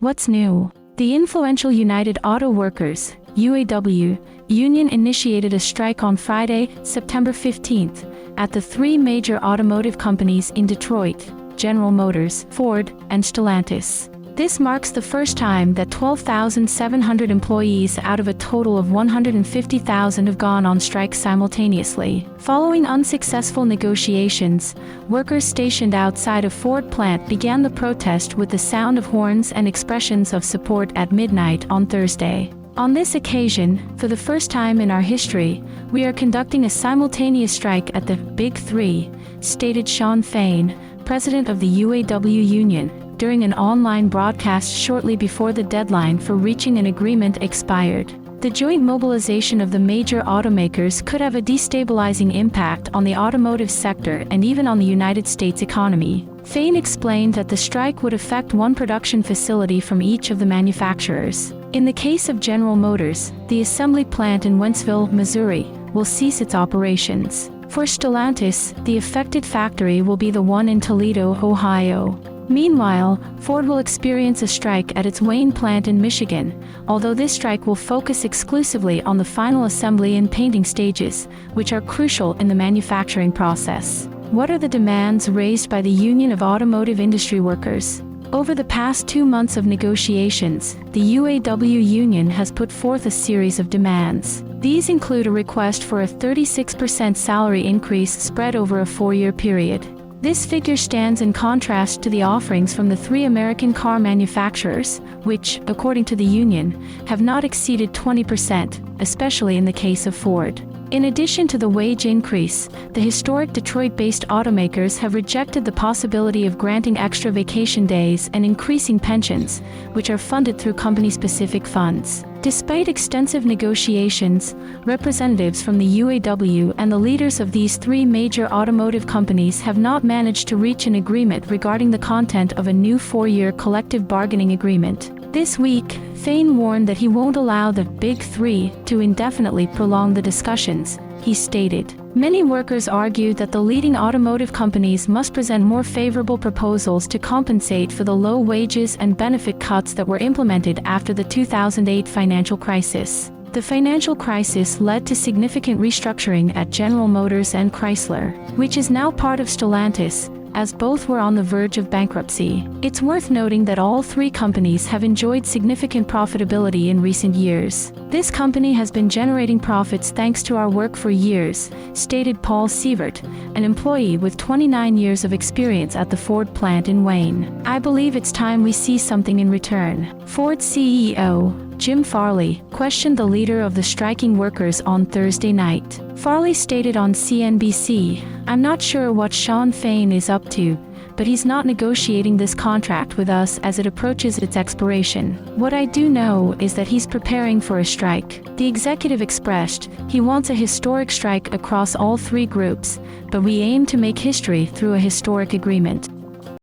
What's new? The influential United Auto Workers, UAW, union initiated a strike on Friday, September 15th, at the three major automotive companies in Detroit: General Motors, Ford, and Stellantis. This marks the first time that 12,700 employees out of a total of 150,000 have gone on strike simultaneously. Following unsuccessful negotiations, workers stationed outside a Ford plant began the protest with the sound of horns and expressions of support at midnight on Thursday. On this occasion, for the first time in our history, we are conducting a simultaneous strike at the Big Three, stated Shawn Fain, president of the UAW union, during an online broadcast shortly before the deadline for reaching an agreement expired. The joint mobilization of the major automakers could have a destabilizing impact on the automotive sector and even on the United States economy. Fain explained that the strike would affect one production facility from each of the manufacturers. In the case of General Motors, the assembly plant in Wentzville, Missouri, will cease its operations. For Stellantis, the affected factory will be the one in Toledo, Ohio. Meanwhile, Ford will experience a strike at its Wayne plant in Michigan, although this strike will focus exclusively on the final assembly and painting stages, which are crucial in the manufacturing process. What are the demands raised by the Union of Automotive Industry Workers? Over the past 2 months of negotiations, the UAW union has put forth a series of demands. These include a request for a 36% salary increase spread over a 4-year period. This figure stands in contrast to the offerings from the three American car manufacturers, which, according to the union, have not exceeded 20%, especially in the case of Ford. In addition to the wage increase, the historic Detroit-based automakers have rejected the possibility of granting extra vacation days and increasing pensions, which are funded through company-specific funds. Despite extensive negotiations, representatives from the UAW and the leaders of these three major automotive companies have not managed to reach an agreement regarding the content of a new 4-year collective bargaining agreement. This week, Fain warned that he won't allow the Big Three to indefinitely prolong the discussions. He stated, "Many workers argued that the leading automotive companies must present more favorable proposals to compensate for the low wages and benefit cuts that were implemented after the 2008 financial crisis." The financial crisis led to significant restructuring at General Motors and Chrysler, which is now part of Stellantis, as both were on the verge of bankruptcy. It's worth noting that all three companies have enjoyed significant profitability in recent years. "This company has been generating profits thanks to our work for years," stated Paul Sievert, an employee with 29 years of experience at the Ford plant in Wayne. "I believe it's time we see something in return." Ford CEO Jim Farley questioned the leader of the striking workers on Thursday night. Farley stated on CNBC, "I'm not sure what Shawn Fain is up to, but he's not negotiating this contract with us as it approaches its expiration. What I do know is that he's preparing for a strike." The executive expressed, "He wants a historic strike across all three groups, but we aim to make history through a historic agreement."